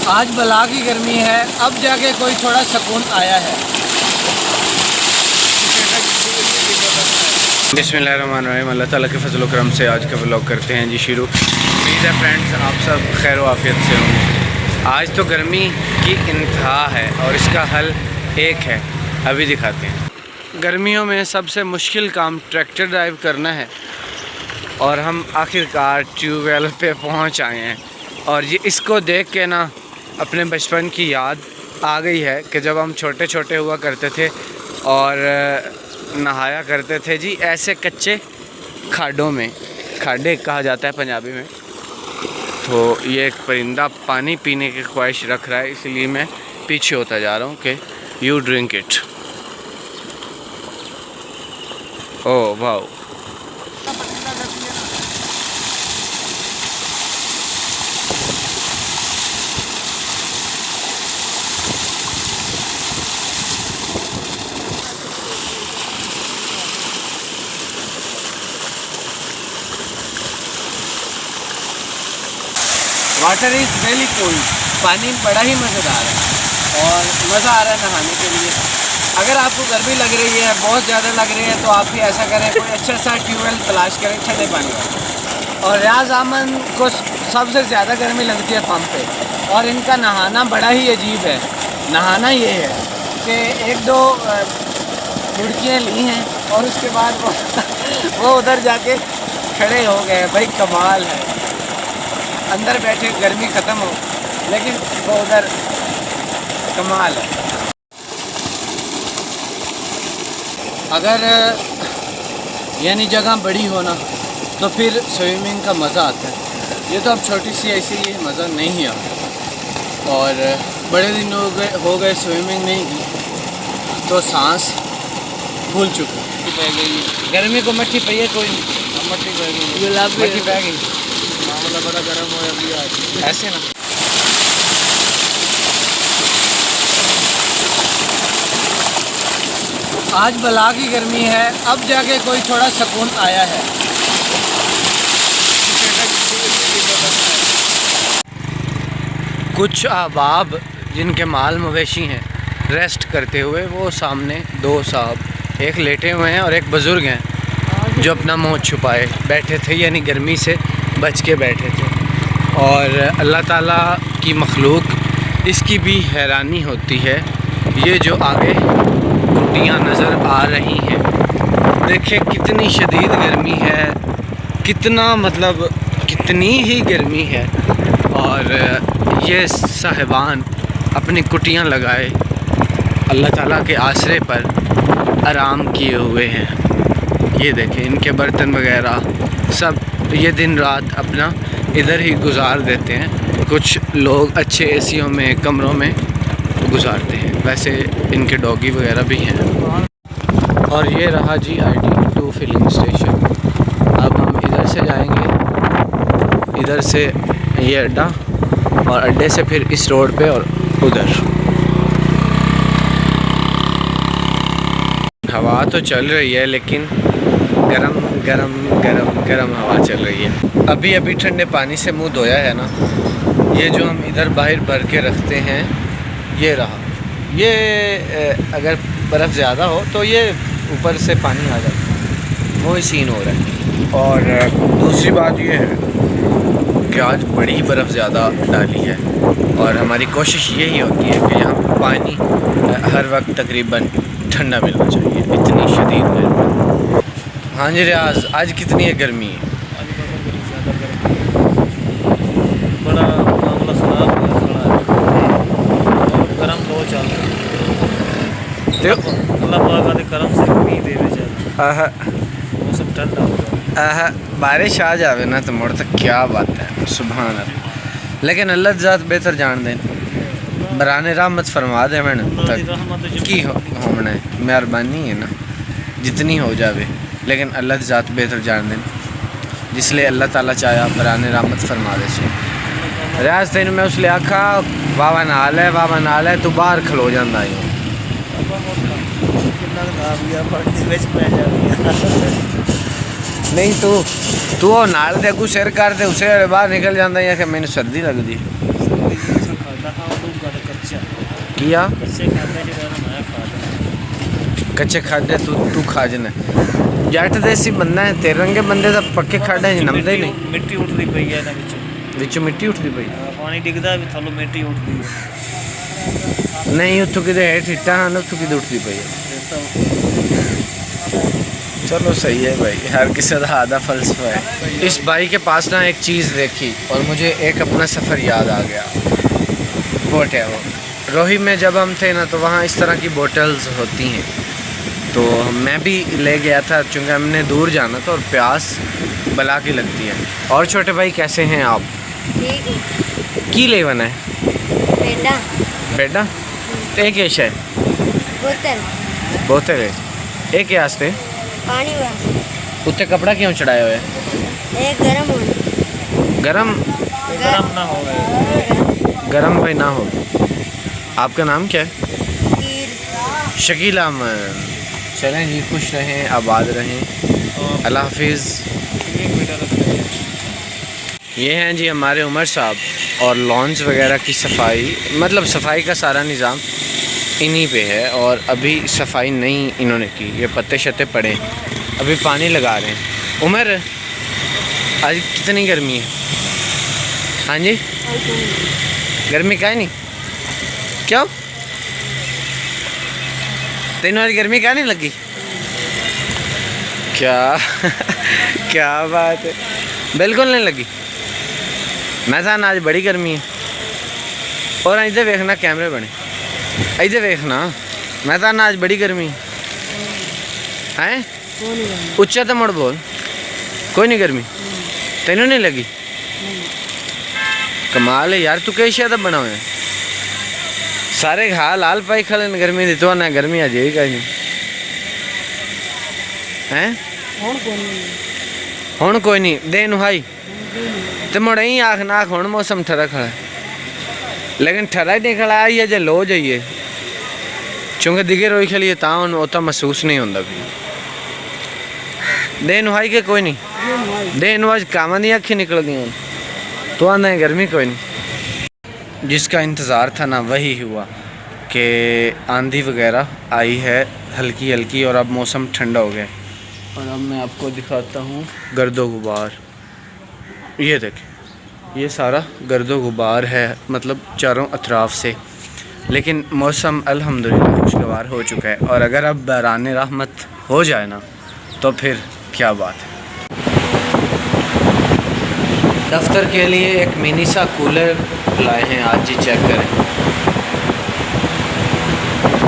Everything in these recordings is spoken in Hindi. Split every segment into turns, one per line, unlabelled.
आज बला की गर्मी है, अब जाके कोई थोड़ा सुकून आया है।
बिस्मिल्लाहिर्रहमानिर्रहीम। अल्लाह ताला के फजल करम से आज का व्लॉग करते हैं जी शुरू। उम्मीद है फ्रेंड्स आप सब खैर आफियत से होंगे। आज तो गर्मी की इंतहा है और इसका हल एक है, अभी दिखाते हैं। गर्मियों में सबसे मुश्किल काम ट्रैक्टर ड्राइव करना है और हम आखिरकार ट्यूबवेल पे पहुंच आए हैं। और ये इसको देख के ना अपने बचपन की याद आ गई है कि जब हम छोटे छोटे हुआ करते थे और नहाया करते थे जी ऐसे कच्चे खाडों में। खाडे कहा जाता है पंजाबी में। तो ये एक परिंदा पानी पीने की ख्वाहिश रख रहा है, इसलिए मैं पीछे होता जा रहा हूँ कि यू ड्रिंक इट। ओह वाह,
वाटर इज़ रियली कोल्ड। पानी बड़ा ही मज़ेदार है और मज़ा आ रहा है नहाने के लिए। अगर आपको गर्मी लग रही है, बहुत ज़्यादा लग रही है, तो आप भी ऐसा करें, कोई अच्छा सा ट्यूबवेल तलाश करें ठंडे पानी का। और रियाज अहमद को सबसे ज़्यादा गर्मी लगती है पंप पे, और इनका नहाना बड़ा ही अजीब है। नहाना ये है कि एक दो लुड़कियाँ ली हैं और उसके बाद वो उधर जाके खड़े हो गए। भाई कमाल है, अंदर बैठे गर्मी ख़त्म हो, लेकिन वो उधर कमाल है। अगर यानी जगह बड़ी हो ना तो फिर स्विमिंग का मज़ा आता है। ये तो अब छोटी सी ऐसी ये मज़ा नहीं आता। और बड़े दिन हो गए स्विमिंग नहीं की, तो सांस भूल चुकी पै गई। गर्मी को मट्टी पई है कोई नहीं, मट्टी पै गई, मट्टी पै गई। मामला बड़ा गर्म हो अभी आज ऐसे ना। आज बला की गर्मी है, अब जाके कोई थोड़ा सुकून आया है। कुछ अहबाब जिनके माल मवेशी हैं रेस्ट करते हुए, वो सामने दो साहब, एक लेटे हुए हैं और एक बुज़ुर्ग हैं जो अपना मुँह छुपाए बैठे थे, यानी गर्मी से बच के बैठे थे। और अल्लाह ताला की मखलूक इसकी भी हैरानी होती है। ये जो आगे कुटियाँ नज़र आ रही हैं, देखिए कितनी शदीद गर्मी है, कितना मतलब कितनी ही गर्मी है। और ये साहिबान अपनी कुटियाँ लगाए अल्लाह ताला के आसरे पर आराम किए हुए हैं। ये देखें इनके बर्तन वगैरह सब ये दिन रात अपना इधर ही गुजार देते हैं। कुछ लोग अच्छे एसियों में कमरों में गुजारते हैं, वैसे इनके डॉगी वगैरह भी हैं। और ये रहा जी ID2 फिलिंग स्टेशन। अब हम इधर से जाएंगे, इधर से ये अड्डा और अड्डे से फिर इस रोड पे और उधर। हवा तो चल रही है लेकिन गरम गरम गरम गरम हवा चल रही है। अभी अभी ठंडे पानी से मुंह धोया है ना, ये जो हम इधर बाहर भर के रखते हैं ये रहा। ये अगर बर्फ़ ज़्यादा हो तो ये ऊपर से पानी आ जाता है, वो ही सीन हो रहा है। और दूसरी बात ये है कि आज बड़ी बर्फ़ ज़्यादा डाली है और हमारी कोशिश यही होती है कि यहाँ पानी हर वक्त तकरीबन ठंडा मिलना चाहिए, इतनी शदीद गर्मी। हाँ जी रियाज, आज कितनी है गर्मी है?
बड़ा मामला ख़राब खड़ा है और गर्म बहुत चल रहा है। अल्लाह पाक के करम से उम्मीद है मौसम ठंडा होगा।
बारिश आ जावे ना तो मुड़ तक क्या बात है, सुभान अल्लाह। लेकिन अल्लाह ज़ात बेहतर जान दे, बराने रहमत फरमा दे मैंने तक की होना है, मेहरबानी है ना जितनी हो जावे, लेकिन अल्लाह ज़ात बेहतर जान दे, जिसलिए अल्लाह ताला चाहे बराने रहमत फरमा दे से। रियाज तेन मैं उसलिए आखा वावा नाल है, वावा नाल है, तू बाहर खलो जाता है। नहीं तू नाल दे अगू सिर कर दे, उसे बाहर निकल जाता है कि मैंने सर्दी लगती है। किया
कच्चे खाते जो गरम है खा
कच्चे खादे तू खा जने जट देसी बंदा है तेरे रंगे बंदे दा पक्के खाडे च नमदे ही नहीं
मिट्टी उठदी पई है ना
विचों मिट्टी उठदी पई
पानी डिगदा भी थल्लों मिट्टी उठदी है
नहीं उत्थों किते हेठ हिट्टा ਹਨ उत्थों किते उठदी पई है चलो सही है भाई हर किसी का आधा फलसफा है। इस भाई के पास ना एक चीज़ देखी और मुझे एक अपना सफ़र याद आ गया। बोट है वो रोही में जब हम थे ना तो वहाँ इस तरह की बोटल्स होती हैं तो मैं भी ले गया था चूँकि हमने दूर जाना था और प्यास बला की लगती है। और छोटे भाई कैसे हैं आप?
ठीक है।
की लेवन है
पेड़ा
बेटा एक ऐश है
बोतल
बोतल है एक वास्ते
पानी वास्ते
उत्ते कपड़ा क्यों चढ़ाया हुआ है?
एक गरम होना
गरम
गरम ना हो गए
गरम भाई ना हो। आपका नाम क्या है?
खीर
शकील अहमद। चलें जी खुश रहें आबाद रहें अल्लाह हाफिज़। ये हैं जी हमारे उमर साहब और लॉन्स वगैरह की सफाई मतलब सफाई का सारा निज़ाम इन्हीं पे है और अभी सफाई नहीं इन्होंने की ये पत्ते शत्ते पड़े अभी पानी लगा रहे हैं। उमर आज कितनी गर्मी है? हाँ जी गर्मी का नहीं क्यों तेनों आज गर्मी क्या नहीं लगी क्या क्या बात है बिल्कुल नहीं लगी। मैं था आज बड़ी गर्मी है और इधर देखना कैमरे बने इधर देखना मैं था आज बड़ी गर्मी है उच्चा तो मुड़ बोल कोई नहीं गर्मी तेनों नहीं लगी कमाल है यार तू कई शायद बना हुआ है सारे खा लाल पाई खड़े गर्मी दी तो ना गर्मी अजे ही कहीं हैं हुण कोई नहीं दे नुहाई तो मुड़ ही आख ना आख हुण मौसम ठरा खड़ा है लेकिन ठरा ही नहीं खड़ा आई अजे लो जाइए चूँकि दिखे रोई खलिए उतना महसूस नहीं होता भी दे नुहाई के कोई नहीं दे नुआ कामा दी अखी निकल दी तो आना गर्मी कोई नहीं। जिसका इंतज़ार था ना वही हुआ कि आंधी वगैरह आई है हल्की हल्की और अब मौसम ठंडा हो गया और अब मैं आपको दिखाता हूँ गर्दो गुबार। ये देखें ये सारा गर्दो गुबार है मतलब चारों अतराफ़ से लेकिन मौसम अल्हम्दुलिल्लाह खुशगवार हो चुका है और अगर अब बहरान रहमत हो जाए ना तो फिर क्या बात है। दफ्तर के लिए एक मिनी सा कूलर लाए हैं आज जी चेक करें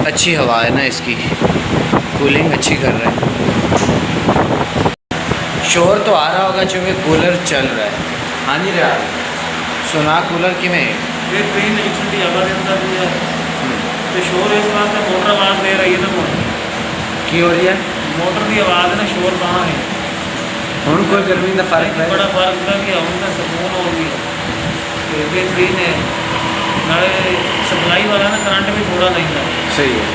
अच्छी हवा है ना इसकी कूलिंग अच्छी कर रहा है। शोर तो आ रहा होगा क्योंकि कूलर चल रहा है। हाँ जी रहा सुना कूलर कि में
ये ट्रेन नहीं ठंडी हवा देता भी है तो शोर इस वास्ते मोटर आवाज़ दे रही है ना मोटर
की हो रही है
मोटर की आवाज़ है ना शोर कहाँ है
ਹੁਣ कोई गर्मी का फर्क है
बड़ा फर्क था कि हम सुकून हो गया तो बेहतरीन है नाले सप्लाई वाला ना करंट भी थोड़ा नहीं था
सही है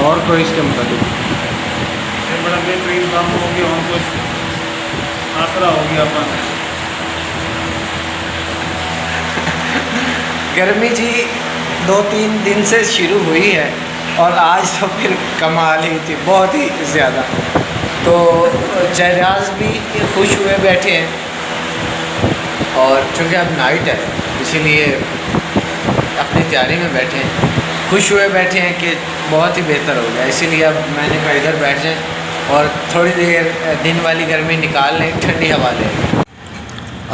और कोई इसके मुताबिक
ये बड़ा बेहतरीन काम हो गया हम कुछ आसरा हो गया अपना।
गर्मी जी 2-3 दिन से शुरू हुई है और आज तो फिर कमाल ही थी बहुत ही ज़्यादा। तो जयराज भी खुश हुए बैठे हैं और चूँकि अब नाइट है इसीलिए अपनी तैयारी में बैठे हैं खुश हुए बैठे हैं कि बहुत ही बेहतर हो गया इसीलिए अब मैंने कहा इधर बैठ जाएँ और थोड़ी देर दिन वाली गर्मी निकाल लें ठंडी हवा लें।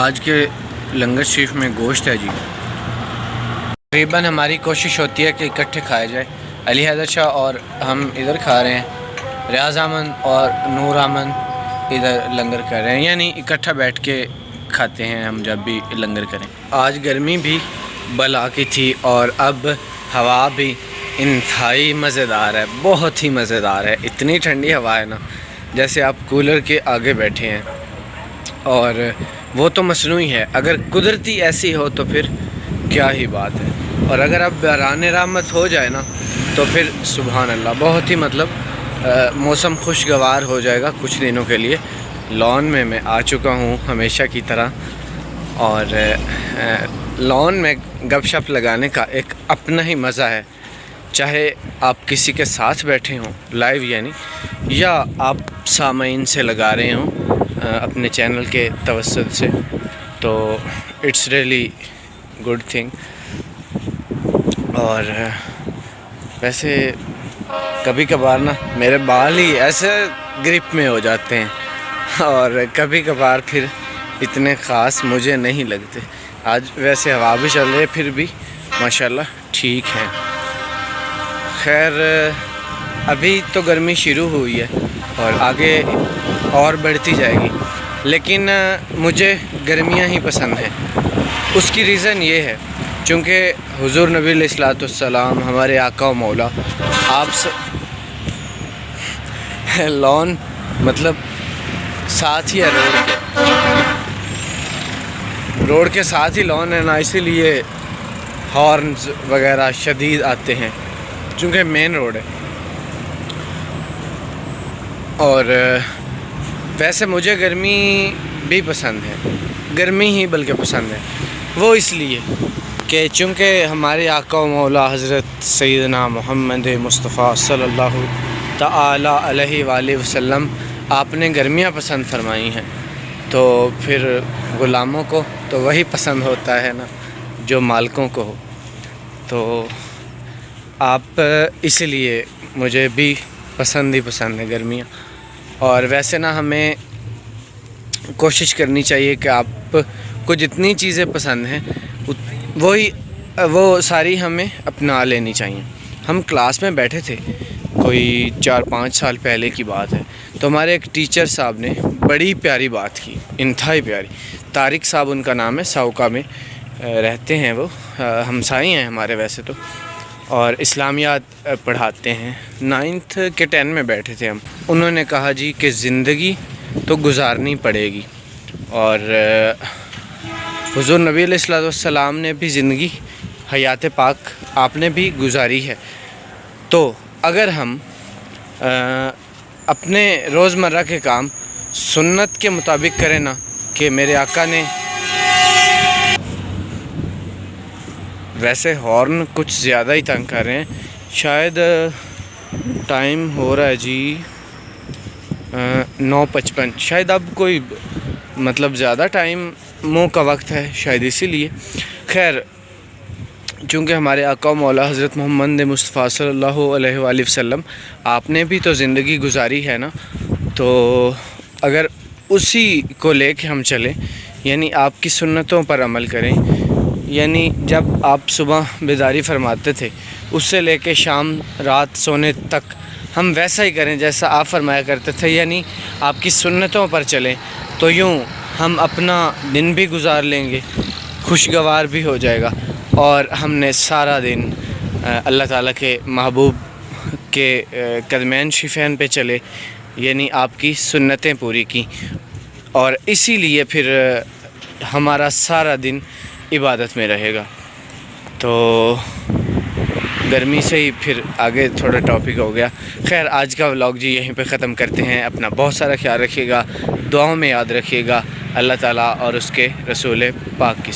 आज के लंगर शरीफ में गोश्त है जी तकरीबन हमारी कोशिश होती है कि इकट्ठे खाए जाए। अली हैदर शाह और हम इधर खा रहे हैं रियाज अमन और नूर अमन इधर लंगर कर रहे हैं यानी इकट्ठा बैठ के खाते हैं हम जब भी लंगर करें। आज गर्मी भी बला की थी और अब हवा भी इंतहाई मज़ेदार है बहुत ही मज़ेदार है। इतनी ठंडी हवा है ना जैसे आप कूलर के आगे बैठे हैं और वो तो मसनूई है अगर कुदरती ऐसी हो तो फिर क्या ही बात है और अगर अब बहरान रहमत हो जाए ना तो फिर सुभान अल्लाह बहुत ही मतलब मौसम खुशगवार हो जाएगा कुछ दिनों के लिए। लॉन में मैं आ चुका हूँ हमेशा की तरह और लॉन में गपशप लगाने का एक अपना ही मज़ा है, चाहे आप किसी के साथ बैठे हों लाइव यानी, या आप सामाइन से लगा रहे हों अपने चैनल के तवस्सुत से, तो इट्स रियली गुड थिंग। और वैसे कभी कभार ना मेरे बाल ही ऐसे ग्रिप में हो जाते हैं और कभी कभार फिर इतने ख़ास मुझे नहीं लगते। आज वैसे हवा भी चल रही है फिर भी माशाल्लाह ठीक है। खैर अभी तो गर्मी शुरू हुई है और आगे और बढ़ती जाएगी, लेकिन मुझे गर्मियाँ ही पसंद हैं। उसकी रीज़न ये है चूँकि हुज़ूर नबी अलैहिस्सलाम हमारे आका व मौला आप लॉन मतलब साथ ही है रोड के साथ ही लॉन है ना, इसीलिए हॉर्न्स वगैरह शदीद आते हैं चूँकि मेन रोड है। और वैसे मुझे गर्मी भी पसंद है, गर्मी ही बल्कि पसंद है, वो इसलिए कि चूँकि हमारे आका व मौला हज़रत सैयदना मोहम्मद मुस्तफ़ा सल्लल्लाहु ताला अलैहि वसल्लम आपने गर्मियाँ पसंद फरमाई हैं, तो फिर ग़ुलामों को तो वही पसंद होता है ना जो मालिकों को हो। तो आप इसलिए मुझे भी पसंद ही पसंद है गर्मियाँ। और वैसे ना हमें कोशिश करनी चाहिए कि आपको जितनी चीज़ें पसंद हैं वो सारी हमें अपना लेनी चाहिए। हम क्लास में बैठे थे, कोई 4-5 साल पहले की बात है, तो हमारे एक टीचर साहब ने बड़ी प्यारी बात की, इंतहाई प्यारी। तारिक साहब उनका नाम है, साउका में रहते हैं वो, हमसाई हैं हमारे वैसे तो, और इस्लामियात पढ़ाते हैं। 9th के 10 में बैठे थे हम। उन्होंने कहा जी कि ज़िंदगी तो गुजारनी पड़ेगी, और हुज़ूर नबी अलैहिस्सलाम ने भी ज़िंदगी हयात पाक आपने भी गुजारी है। तो अगर हम अपने रोज़मर्रा के काम सुन्नत के मुताबिक करें ना, कि मेरे आका ने, वैसे हॉर्न कुछ ज़्यादा ही तंग कर रहे हैं, शायद टाइम हो रहा है जी 9:55, शायद अब कोई मतलब ज़्यादा टाइम मुँह का वक्त है शायद इसीलिए। खैर चूँकि हमारे आका मौला हज़रत मोहम्मद मुस्तफ़ा सल्लल्लाहु अलैहि वसल्लम आपने भी तो ज़िंदगी गुजारी है ना, तो अगर उसी को लेके हम चलें, यानी आपकी सुन्नतों पर अमल करें, यानी जब आप सुबह बेदारी फरमाते थे उससे लेके शाम रात सोने तक हम वैसा ही करें जैसा आप फरमाया करते थे, यानी आपकी सुन्नतों पर चलें, तो यूँ हम अपना दिन भी गुजार लेंगे, खुशगवार भी हो जाएगा, और हमने सारा दिन अल्लाह ताला के महबूब के कदमैन शिफ़ैन पे चले, यानी आपकी सुन्नतें पूरी की, और इसीलिए फिर हमारा सारा दिन इबादत में रहेगा। तो गर्मी से ही फिर आगे थोड़ा टॉपिक हो गया। खैर आज का व्लॉग जी यहीं पे ख़त्म करते हैं। अपना बहुत सारा ख्याल रखिएगा, दुआओं में याद रखिएगा अल्लाह ताला और उसके रसूल पाक की।